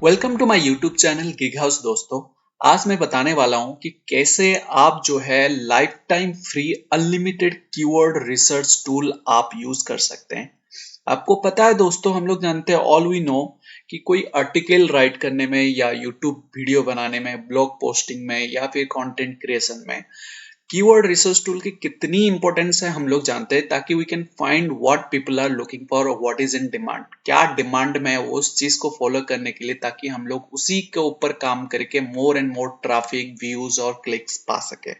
Welcome to my YouTube channel Gig House दोस्तों। आज मैं बताने वाला हूं कि कैसे आप जो है life time free unlimited keyword research tool आप यूज कर सकते हैं। आपको पता है दोस्तों, हम लोग जानते हैं, ऑल वी नो, कि कोई आर्टिकल राइट करने में या यूट्यूब वीडियो बनाने में, ब्लॉग पोस्टिंग में या फिर कंटेंट क्रिएशन में कीवर्ड रिसर्च टूल की कितनी इंपॉर्टेंस है हम लोग जानते हैं, ताकि we can find what people are looking for और व्हाट इज इन डिमांड, क्या डिमांड में है उस चीज को फॉलो करने के लिए, ताकि हम लोग उसी के ऊपर काम करके more and more traffic, views और क्लिक्स पा सके।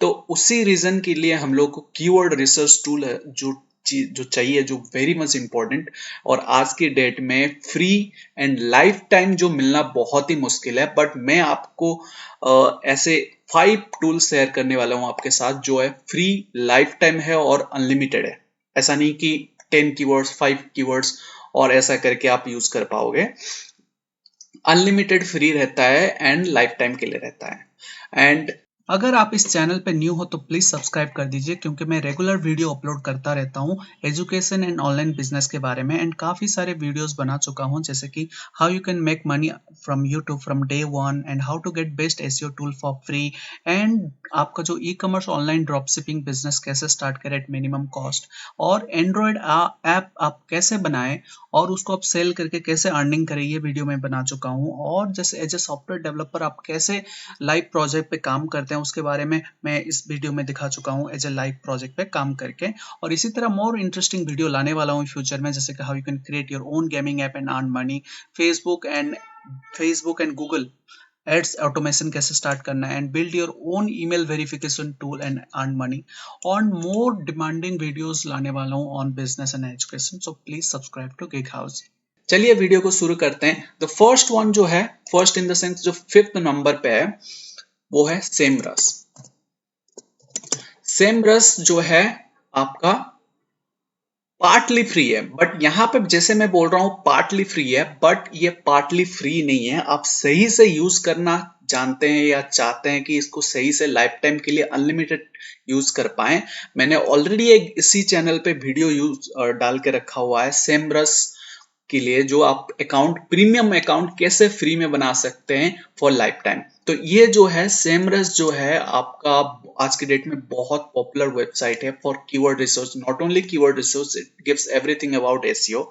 तो उसी रीजन के लिए हम लोग को कीवर्ड रिसर्च टूल है जो चीज जो चाहिए, जो वेरी मच इंपॉर्टेंट और आज की डेट में फ्री एंड लाइफ टाइम जो मिलना बहुत ही मुश्किल है। बट मैं आपको ऐसे 5 टूल शेयर करने वाला हूं आपके साथ, जो है फ्री, लाइफ टाइम है और अनलिमिटेड है। ऐसा नहीं कि 10 कीवर्ड्स, 5 कीवर्ड्स और ऐसा करके आप यूज कर पाओगे। अनलिमिटेड फ्री रहता है एंड लाइफ टाइम के लिए रहता है। एंड अगर आप इस चैनल पे न्यू हो तो प्लीज सब्सक्राइब कर दीजिए, क्योंकि मैं रेगुलर वीडियो अपलोड करता रहता हूँ एजुकेशन एंड ऑनलाइन बिजनेस के बारे में, एंड काफी सारे वीडियोस बना चुका हूँ, जैसे कि how you can make money from YouTube from day one, and how to get best SEO tool for free, and आपका जो e commerce online drop shipping business कैसे स्टार्ट करें एट मिनिमम कॉस्ट, और एंड्रॉयड ऐप आप कैसे बनाएं और उसको आप सेल करके कैसे अर्निंग करें, ये वीडियो मैं बना चुका हूँ। और जैसे एज ए सॉफ्टवेयर डेवलपर आप कैसे लाइव प्रोजेक्ट पे काम करते हैं, उसके बारे में मैं इस वीडियो में दिखा चुका हूँ एज ए लाइव प्रोजेक्ट पे काम करके। और इसी तरह मोर इंटरेस्टिंग वीडियो लाने वाला हूँ फ्यूचर में, जैसे कि how you can create your own gaming app and earn money, Facebook and Google ads automation कैसे स्टार्ट करना है, and build your own email verification tool and earn money, और मोर डिमांडिंग वीडियोस लाने वाला हूँ on business and education. So please subscribe to Gig House. चलिए video को शुरू करते हैं। द फर्स्ट वन जो है, फर्स्ट इन द सेंस जो 5th नंबर पे है, वो है सेमरस। सेमरस जो है आपका पार्टली फ्री है, बट यहां पे जैसे मैं बोल रहा हूं पार्टली फ्री है, बट ये पार्टली फ्री नहीं है। आप सही से यूज करना जानते हैं या चाहते हैं कि इसको सही से लाइफ टाइम के लिए अनलिमिटेड यूज कर पाए, मैंने ऑलरेडी एक इसी चैनल पे वीडियो यूज डाल के रखा हुआ है सेमरस के लिए, जो आप अकाउंट, प्रीमियम अकाउंट कैसे फ्री में बना सकते हैं फॉर लाइफ टाइम। तो ये जो है सेमरस जो है आपका आज की डेट में बहुत पॉपुलर वेबसाइट है for keyword research. Not only keyword research, it gives everything about SEO.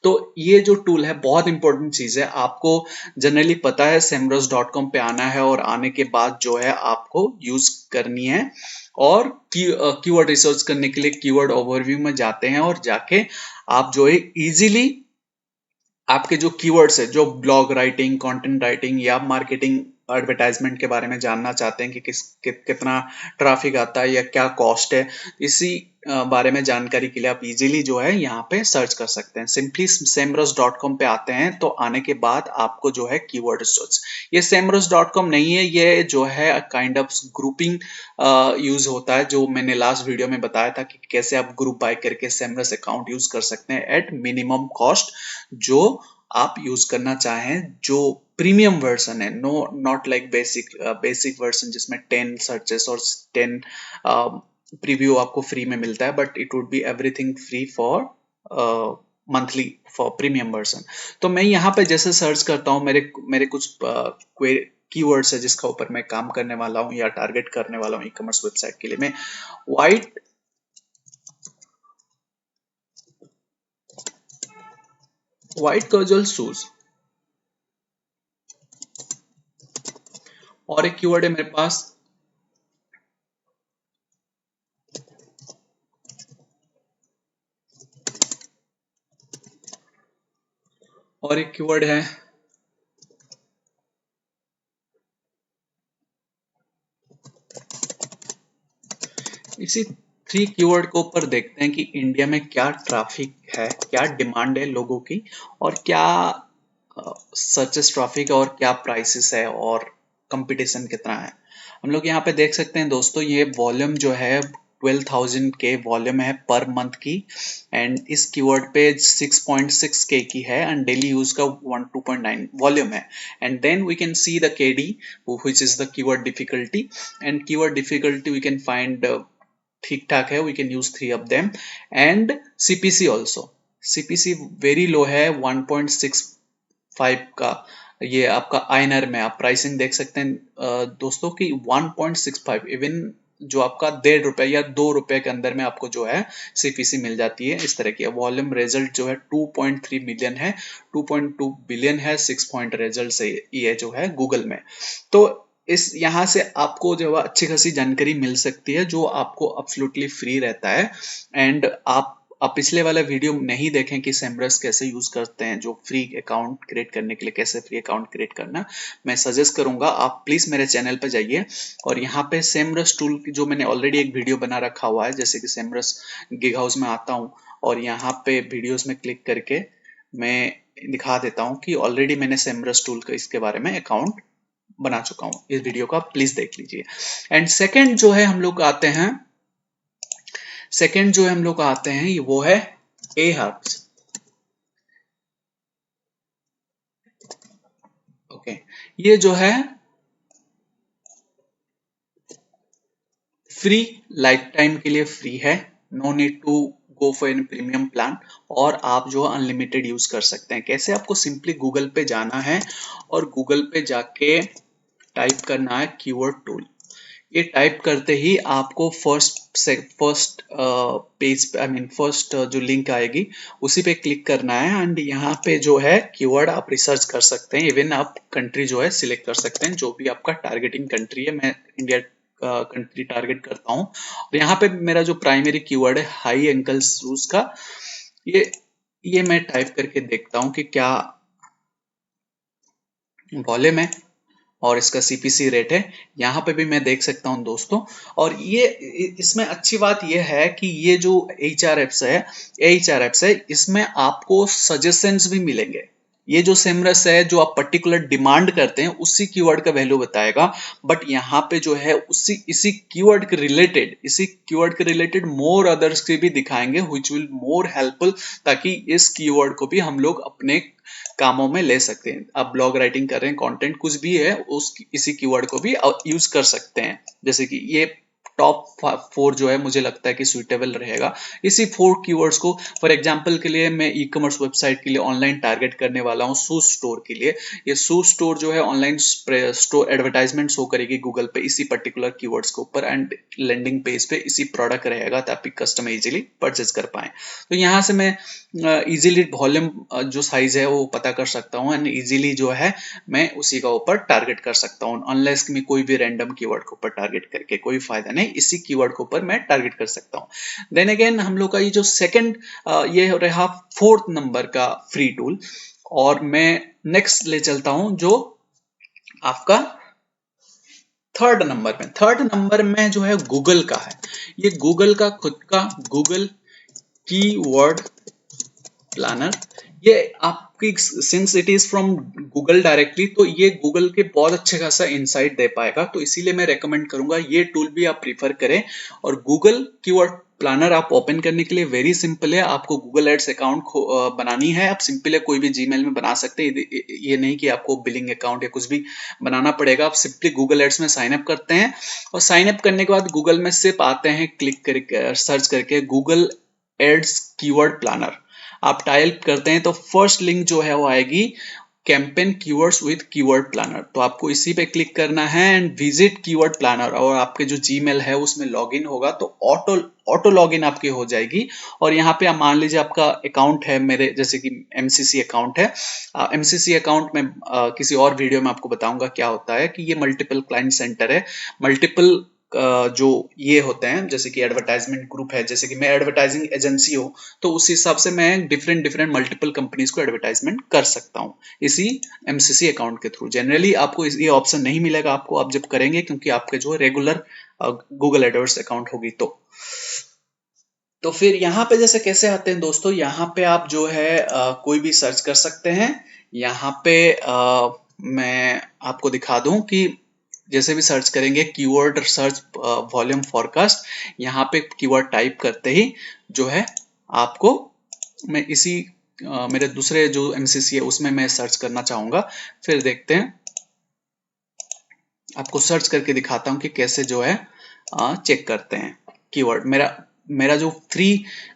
तो ये जो टूल है बहुत इंपॉर्टेंट चीज है। आपको जनरली पता है semrush.com पे आना है, और आने के बाद जो है आपको यूज करनी है, और कीवर्ड रिसर्च करने के लिए कीवर्ड ओवरव्यू में जाते हैं, और जाके आप जो है इजीली आपके जो कीवर्ड्स है, जो ब्लॉग राइटिंग, कंटेंट राइटिंग या मार्केटिंग, एडवर्टाइजमेंट के बारे में जानना चाहते हैं कि कितना ट्रैफिक आता है या क्या कॉस्ट है, इसी बारे में जानकारी के लिए आप इजीली जो है यहाँ पे सर्च कर सकते हैं। सिंपली semrush.com पे आते हैं, तो आने के बाद आपको जो है कीवर्ड रिसर्च, ये semrush.com नहीं है, ये जो है काइंड ऑफ ग्रुपिंग यूज होता है, जो मैंने लास्ट वीडियो में बताया था कि कैसे आप ग्रुप बाय करके semrush अकाउंट यूज कर सकते हैं एट मिनिमम कॉस्ट, जो आप यूज करना चाहें, जो प्रीमियम वर्जन है, no not like basic version जिसमें 10 सर्चेस और 10 प्रीव्यू आपको फ्री में मिलता है, but it would be everything free for monthly for premium version. तो मैं यहाँ पे जैसे सर्च करता हूँ, मेरे मेरे कुछ कीवर्ड्स है जिसका ऊपर मैं काम करने वाला हूँ या टारगेट करने वाला हूँ ई कॉमर्स वेबसाइट के लिए। मैं व्हाइट कैजुअल शूज, और एक कीवर्ड है मेरे पास और एक कीवर्ड है इसी 3 कीवर्ड के ऊपर देखते हैं कि इंडिया में क्या ट्रैफिक है, क्या डिमांड है लोगों की, और क्या सर्चेस ट्रैफिक, और क्या प्राइसेस है, और कंपटीशन कितना है। हम लोग यहाँ पे देख सकते हैं दोस्तों, ये वॉल्यूम जो है 12,000 के वॉल्यूम है पर मंथ की, एंड इस कीवर्ड पे 6.6 के की है, एंड डेली यूज का 2.9 वॉल्यूम है। And then we can see the KD, which is the keyword difficulty, and keyword difficulty we can find ठीक ठाक है, we can use 3 of them. And CPC also, CPC very low है, 1.65 का ये आपका आइनर में आप प्राइसिंग देख सकते हैं दोस्तों कि 1.65 इवन जो आपका ₹1.5 या ₹2 के अंदर में आपको जो है सीपीसी मिल जाती है इस तरह की। वॉल्यूम रिजल्ट जो है 2.3 मिलियन है, 2.2 बिलियन है, 6 पॉइंट रिजल्ट से ये जो है गूगल में। तो इस यहाँ से आपको जो है अच्छी खासी जानकारी मिल सकती है जो आपको एब्सोल्युटली फ्री रहता है। एंड आप पिछले वाला वीडियो नहीं देखें कि सेमरस कैसे यूज करते हैं, जो फ्री अकाउंट क्रिएट करने के लिए कैसे फ्री अकाउंट क्रिएट करना, मैं सजेस्ट करूंगा आप प्लीज मेरे चैनल पे जाइए और यहाँ पे सेमरस टूल की जो मैंने ऑलरेडी एक वीडियो बना रखा हुआ है, जैसे कि सेमरस गिग हाउस में आता हूँ और यहाँ पे वीडियोस में क्लिक करके मैं दिखा देता हूँ कि ऑलरेडी मैंने सेमरस टूल का इसके बारे में अकाउंट बना चुका हूँ। इस वीडियो को आप प्लीज देख लीजिए। एंड सेकेंड जो है हम लोग आते हैं, सेकेंड जो है हम लोग आते हैं वो है Ahrefs। ओके, ये जो है फ्री, लाइफ टाइम के लिए फ्री है, no need to go for an premium plan और आप जो अनलिमिटेड यूज कर सकते हैं। कैसे? आपको सिंपली गूगल पे जाना है और गूगल पे जाके टाइप करना है कीवर्ड टूल। ये टाइप करते ही आपको first page I mean first जो लिंक आएगी उसी पे क्लिक करना है एंड यहाँ पे जो है कीवर्ड आप रिसर्च कर सकते हैं। इवन आप कंट्री जो है सिलेक्ट कर सकते हैं, जो भी आपका टारगेटिंग कंट्री है। मैं इंडिया कंट्री टारगेट करता हूँ और यहाँ पे मेरा जो प्राइमरी कीवर्ड है हाई एंकल शूज का, ये मैं टाइप करके देखता हूँ कि क्या वॉल्यूम है और इसका सीपीसी रेट है। यहाँ पे भी मैं देख सकता हूँ दोस्तों। और ये इसमें अच्छी बात यह है कि ये जो एचआरएफ्स है इसमें आपको सजेशंस भी मिलेंगे। ये जो सेमरस है जो आप पर्टिकुलर डिमांड करते हैं उसी कीवर्ड का वैल्यू बताएगा, बट यहाँ पे जो है इसी कीवर्ड के रिलेटेड मोर अदर्स के भी दिखाएंगे व्हिच विल मोर हेल्पफुल, ताकि इस कीवर्ड को भी हम लोग अपने कामों में ले सकते हैं। आप ब्लॉग राइटिंग कर रहे हैं, कंटेंट कुछ भी है, उस इसी कीवर्ड को भी यूज कर सकते हैं। जैसे कि ये टॉप 4 जो है मुझे लगता है कि सुइटेबल रहेगा। इसी 4 कीवर्ड्स को फॉर एग्जांपल के लिए मैं ई कॉमर्स वेबसाइट के लिए ऑनलाइन टारगेट करने वाला हूँ शूज स्टोर के लिए। ये शूज स्टोर जो है ऑनलाइन स्टोर एडवर्टाइजमेंट शो करेगी गूगल पे इसी पर्टिकुलर कीवर्ड्स के ऊपर एंड लैंडिंग पेज पे इसी प्रोडक्ट रहेगा ताकि कस्टमर इजीली परचेज कर पाए। तो यहाँ से मैं इजीली वॉल्यूम जो साइज है वो पता कर सकता हूँ एंड इजीली जो है मैं उसी का ऊपर टारगेट कर सकता हूँ। अनलेस मैं कोई भी रैंडम कीवर्ड के ऊपर टारगेट करके कोई फायदा नहीं, इसी कीवर्ड के ऊपर मैं टारगेट कर सकता हूँ। देन अगेन हम लोग का ये जो सेकंड ये रहा 4th नंबर का फ्री टूल और मैं नेक्स्ट ले चलता हूं जो आपका 3rd नंबर में जो है गूगल का है। ये गूगल का खुद का गूगल कीवर्ड प्लानर। ये आपकी since it is from Google directly तो ये गूगल के बहुत अच्छे खासा इंसाइट दे पाएगा, तो इसीलिए मैं रेकमेंड करूंगा ये टूल भी आप प्रीफर करें। और गूगल कीवर्ड प्लानर आप ओपन करने के लिए वेरी सिंपल है, आपको गूगल एड्स अकाउंट बनानी है। आप सिंपल कोई भी जीमेल में बना सकते हैं, ये नहीं कि आपको बिलिंग अकाउंट या कुछ भी बनाना पड़ेगा। आप सिंपली गूगल एड्स में साइन अप करते हैं और साइन अप करने के बाद गूगल में सिर्फ आते हैं, क्लिक करके सर्च करके गूगल एड्स कीवर्ड प्लानर आप टाइप करते हैं तो फर्स्ट लिंक जो है वो आएगी campaign keywords with keyword planner. तो आपको इसी पे क्लिक करना है एंड विजिट कीवर्ड प्लानर और आपके जो जीमेल है उसमें लॉगिन होगा तो ऑटो लॉगिन आपकी हो जाएगी। और यहाँ पे आप मान लीजिए आपका अकाउंट है मेरे जैसे कि एमसीसी अकाउंट है। एमसीसी अकाउंट में किसी और वीडियो में आपको बताऊंगा क्या होता है कि ये मल्टीपल क्लाइंट सेंटर है, मल्टीपल जो ये होते हैं जैसे कि एडवर्टाइजमेंट ग्रुप है, जैसे कि मैं एडवर्टाइजिंग एजेंसी हो तो उस हिसाब से मैं डिफरेंट मल्टीपल कंपनीज को एडवर्टाइजमेंट कर सकता हूँ इसी एमसीसी अकाउंट के थ्रू। जनरली आपको ये ऑप्शन नहीं मिलेगा आपको आप जब करेंगे, क्योंकि आपके जो रेगुलर गूगल एडवर्ड्स अकाउंट होगी तो फिर यहाँ पे जैसे कैसे आते हैं दोस्तों, यहाँ पे आप जो है कोई भी सर्च कर सकते हैं। यहाँ पे मैं आपको दिखा दूं कि जैसे भी सर्च करेंगे कीवर्ड सर्च वॉल्यूम फॉरकास्ट, यहाँ पे कीवर्ड टाइप करते ही जो है आपको मैं इसी मेरे दूसरे जो एमसीसी है उसमें मैं सर्च करना चाहूंगा। फिर देखते हैं, आपको सर्च करके दिखाता हूं कि कैसे जो है चेक करते हैं कीवर्ड। मेरा मेरा जो फ्री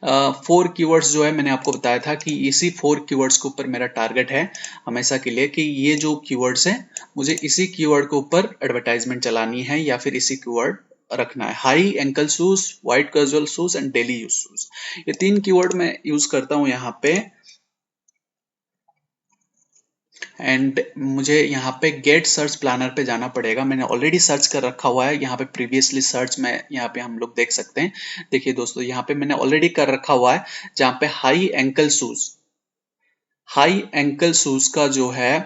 4 कीवर्ड्स जो है मैंने आपको बताया था कि इसी 4 कीवर्ड्स के ऊपर मेरा टारगेट है हमेशा के लिए कि ये जो कीवर्ड्स है मुझे इसी कीवर्ड के ऊपर एडवर्टाइजमेंट चलानी है या फिर इसी कीवर्ड रखना है। High ankle shoes, white casual shoes and daily use shoes, ये 3 कीवर्ड मैं यूज करता हूं यहाँ पे। एंड मुझे यहाँ पे गेट सर्च प्लानर पे जाना पड़ेगा। मैंने ऑलरेडी सर्च कर रखा हुआ है यहाँ पे, प्रीवियसली सर्च में यहाँ पे हम लोग देख सकते हैं। देखिए दोस्तों, यहाँ पे मैंने ऑलरेडी कर रखा हुआ है जहाँ पे high ankle shoes, high ankle shoes का जो है,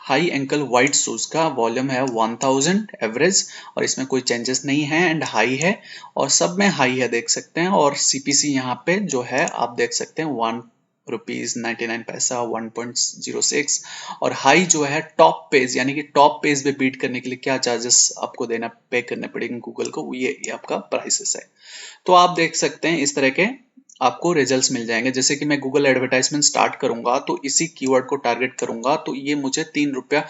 हाई एंकल वाइट शूज का वॉल्यूम है 1000 एवरेज, और इसमें कोई चेंजेस नहीं है एंड हाई है, और सब में हाई है देख सकते हैं। और सीपीसी यहाँ पे जो है आप देख सकते हैं 1 रुपीज 99 पैसा 1.06। और हाई जो है टॉप पेज, यानी कि टॉप पेज पे बीट करने के लिए क्या चार्जेस आपको देना पे करने पड़ेंगे गूगल को, ये आपका प्राइसेस है। तो आप देख सकते हैं इस तरह के आपको रिजल्ट्स मिल जाएंगे। जैसे कि मैं गूगल एडवर्टाइजमेंट स्टार्ट करूंगा तो इसी कीवर्ड को टारगेट करूंगा तो ये मुझे 3 रुपया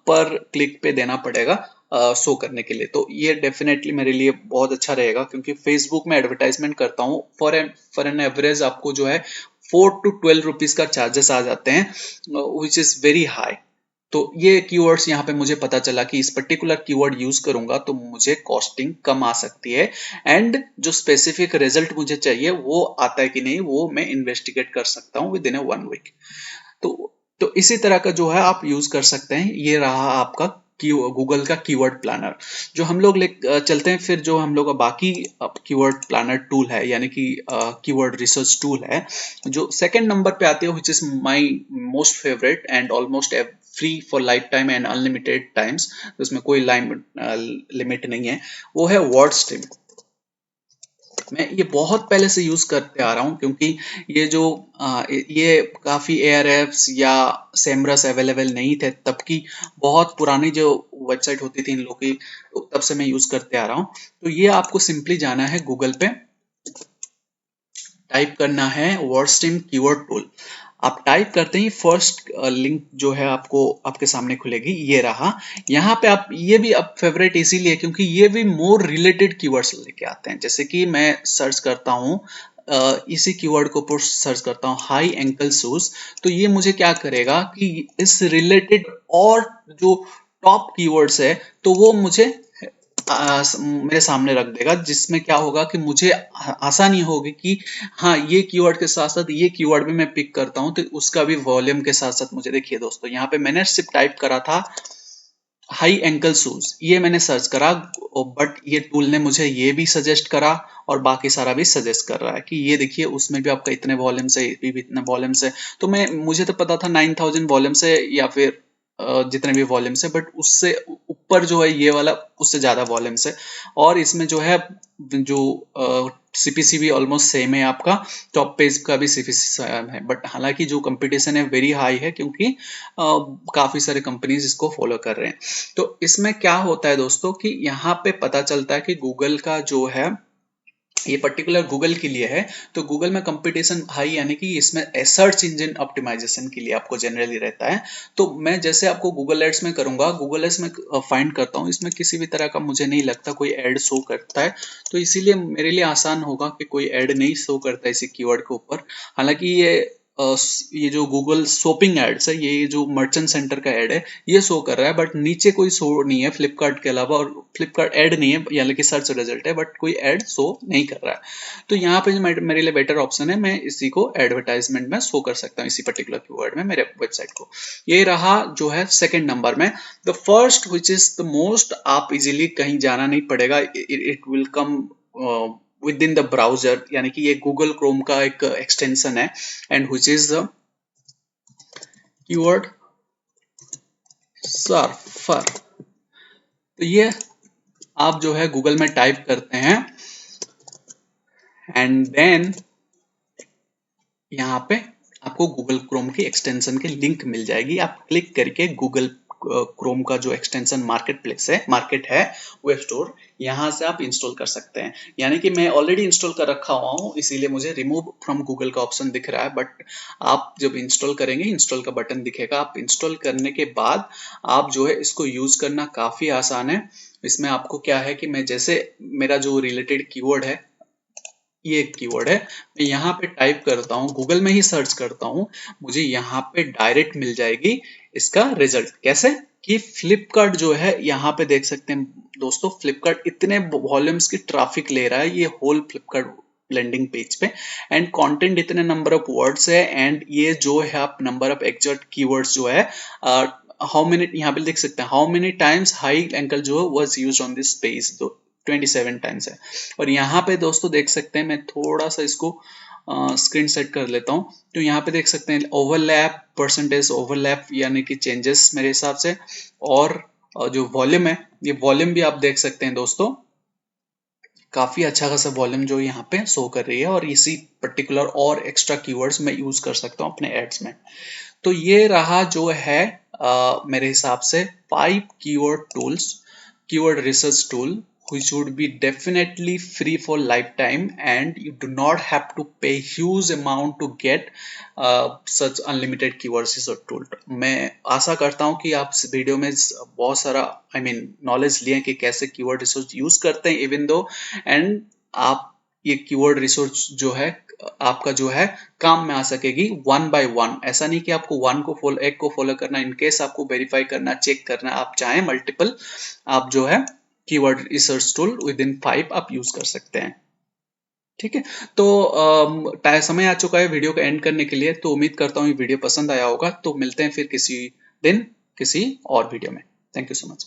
पर क्लिक पे देना पड़ेगा शो करने के लिए। तो ये डेफिनेटली मेरे लिए बहुत अच्छा रहेगा, क्योंकि फेसबुक में एडवर्टाइजमेंट करता हूँ फॉर एन एवरेज आपको जो है 4 to 12 रुपीज का चार्जेस आ जाते हैं, विच इज वेरी हाई। तो ये कीवर्ड्स यहाँ पे मुझे पता चला कि इस पर्टिकुलर कीवर्ड यूज करूंगा तो मुझे कॉस्टिंग कम आ सकती है, एंड जो स्पेसिफिक रिजल्ट मुझे चाहिए वो आता है कि नहीं वो मैं इन्वेस्टिगेट कर सकता हूँ विद इन 1 वीक। तो इसी तरह का जो है आप यूज कर सकते हैं। ये रहा आपका गूगल का कीवर्ड प्लानर। जो हम लोग चलते हैं फिर जो हम लोग का बाकी कीवर्ड प्लानर टूल है, यानी कि कीवर्ड रिसर्च टूल है, जो सेकंड नंबर पे आती है, which is my most favourite and almost free for life time and unlimited times, उसमें कोई लिमिट नहीं है, वो है वर्डस्ट्रीम। मैं ये बहुत पहले से यूज करते आ रहा हूँ, क्योंकि ये जो ये काफी एआरएफ्स या सेमरस अवेलेबल नहीं थे तब की, बहुत पुरानी जो वेबसाइट होती थी इन लोग की, तो तब से मैं यूज करते आ रहा हूँ। तो ये आपको सिंपली जाना है गूगल पे, टाइप करना है वर्डस्ट्रीम कीवर्ड टूल। आप टाइप करते ही फर्स्ट लिंक जो है आपको आपके सामने खुलेगी, ये रहा। यहाँ पे आप ये भी अब फेवरेट इसीलिए क्योंकि ये भी मोर रिलेटेड कीवर्ड्स लेके आते हैं। जैसे कि मैं सर्च करता हूँ इसी कीवर्ड को ऊपर सर्च करता हूँ हाई एंकल शूज, तो ये मुझे क्या करेगा कि इस रिलेटेड और जो टॉप कीवर्ड्स है तो वो मुझे मेरे सामने रख देगा, जिसमें क्या होगा कि मुझे आसानी होगी कि हाँ ये कीवर्ड के साथ साथ ये कीवर्ड भी मैं पिक करता हूं तो उसका भी वॉल्यूम के साथ साथ मुझे, देखिए दोस्तों यहाँ पे मैंने सिर्फ टाइप करा था हाई एंकल शूज, ये मैंने सर्च करा, बट ये टूल ने मुझे ये भी सजेस्ट करा और बाकी सारा भी सजेस्ट कर रहा है कि ये देखिए उसमें भी आपका इतने वॉल्यूम से, भी इतने वॉल्यूम से। तो मुझे तो पता था 9000 वॉल्यूम से या फिर जितने भी वॉल्यूम से, बट उससे ऊपर जो है ये वाला उससे ज्यादा वॉल्यूम से। और इसमें जो है जो सीपीसी भी ऑलमोस्ट सेम है आपका, टॉप पेज का भी सीपीसी सेम है, बट हालांकि जो कंपटीशन है वेरी हाई है, क्योंकि काफी सारे कंपनीज इसको फॉलो कर रहे हैं। तो इसमें क्या होता है दोस्तों कि यहाँ पे पता चलता है कि गूगल का जो है, ये पर्टिकुलर गूगल के लिए है, तो गूगल में कंपटीशन हाई, यानी कि इसमें सर्च इंजन ऑप्टिमाइजेशन के लिए आपको जनरली रहता है। तो मैं जैसे आपको गूगल एड्स में करूंगा, गूगल एड्स में फाइंड करता हूँ, इसमें किसी भी तरह का मुझे नहीं लगता कोई ऐड शो करता है, तो इसीलिए मेरे लिए आसान होगा कि कोई ऐड नहीं शो करता है इसी कीवर्ड के ऊपर। हालांकि ये जो गूगल शॉपिंग एड्स है, ये जो मर्चेंट सेंटर का ऐड है ये शो कर रहा है, बट नीचे कोई शो नहीं है फ्लिपकार्ट के अलावा, और फ्लिपकार्ट ऐड नहीं है, यानी कि सर्च रिजल्ट है बट कोई ऐड शो नहीं कर रहा है। तो यहाँ पे जो मेरे लिए बेटर ऑप्शन है, मैं इसी को एडवर्टाइजमेंट में शो कर सकता हूँ इसी पर्टिकुलर कीवर्ड में मेरे वेबसाइट को। ये रहा जो है सेकंड नंबर में। The first which is the most, आप इजीली कहीं जाना नहीं पड़ेगा, it will come with in the browser, यानी कि ये गूगल क्रोम का एक एक्सटेंशन है, and which is the keyword surfer. तो ये आप जो है गूगल में टाइप करते हैं एंड देन यहाँ पे आपको गूगल क्रोम की एक्सटेंशन की लिंक मिल जाएगी। आप क्लिक करके गूगल क्रोम का जो एक्सटेंशन मार्केट है वेब स्टोर, यहाँ से आप इंस्टॉल कर सकते हैं। यानी कि मैं ऑलरेडी इंस्टॉल कर रखा हुआ हूँ, इसीलिए मुझे रिमूव फ्रॉम गूगल का ऑप्शन दिख रहा है, बट आप जब इंस्टॉल करेंगे इंस्टॉल का बटन दिखेगा। आप इंस्टॉल करने के बाद आप जो है इसको यूज करना काफी आसान है। इसमें आपको क्या है कि मैं जैसे मेरा जो रिलेटेड कीवर्ड है ये एक कीवर्ड है। मैं यहाँ पे टाइप करता हूँ, गूगल में ही सर्च करता हूँ, मुझे यहाँ पे डायरेक्ट मिल जाएगी इसका रिजल्ट। कैसे कि फ्लिपकार्ट जो है, यहाँ पे देख सकते हैं दोस्तों, फ्लिपकार्ट इतने वॉल्यूम्स की ट्रैफिक ले रहा है ये होल फ्लिपकार्ट लैंडिंग पेज पे, एंड कंटेंट इतने नंबर ऑफ वर्ड्स है, एंड ये जो है आप नंबर ऑफ एग्जैक्ट कीवर्ड्स जो है, हाउ मेनी, यहाँ पे देख सकते हैं how many times high angle जो was used on this page, तो 27 टाइम्स है। और यहाँ पे दोस्तों देख सकते हैं, मैं थोड़ा सा इसको स्क्रीन सेट कर लेता हूँ, तो यहाँ पे देख सकते हैं ओवरलैप, परसेंटेज ओवरलैप यानी कि चेंजेस मेरे हिसाब से, और जो वॉल्यूम है, ये वॉल्यूम भी आप देख सकते हैं दोस्तों, काफी अच्छा खासा वॉल्यूम जो यहाँ पे शो कर रही है, और इसी पर्टिकुलर और एक्स्ट्रा कीवर्ड्स मैं यूज कर सकता हूँ अपने एड्स में। तो ये रहा जो है मेरे हिसाब से 5 keyword tools, keyword research tool which would be definitely free for lifetime, and you do not have to pay huge amount to get such unlimited keyword research tool। मैं आशा करता हूँ कि आप इस वीडियो में बहुत सारा नॉलेज लिए कि कैसे कीवर्ड रिसर्च यूज करते हैं, इवन दो, एंड आप ये कीवर्ड रिसर्च जो है आपका जो है काम में आ सकेगी वन बाय वन। ऐसा नहीं कि आपको एक को फॉलो करना, इनकेस आपको वेरीफाई करना, चेक करना, आप चाहें मल्टीपल, आप जो है keyword research tool with in 5 आप यूज कर सकते हैं। ठीक है, तो समय आ चुका है वीडियो को एंड करने के लिए, तो उम्मीद करता हूँ ये वीडियो पसंद आया होगा। तो मिलते हैं फिर किसी दिन किसी और वीडियो में। Thank you so much.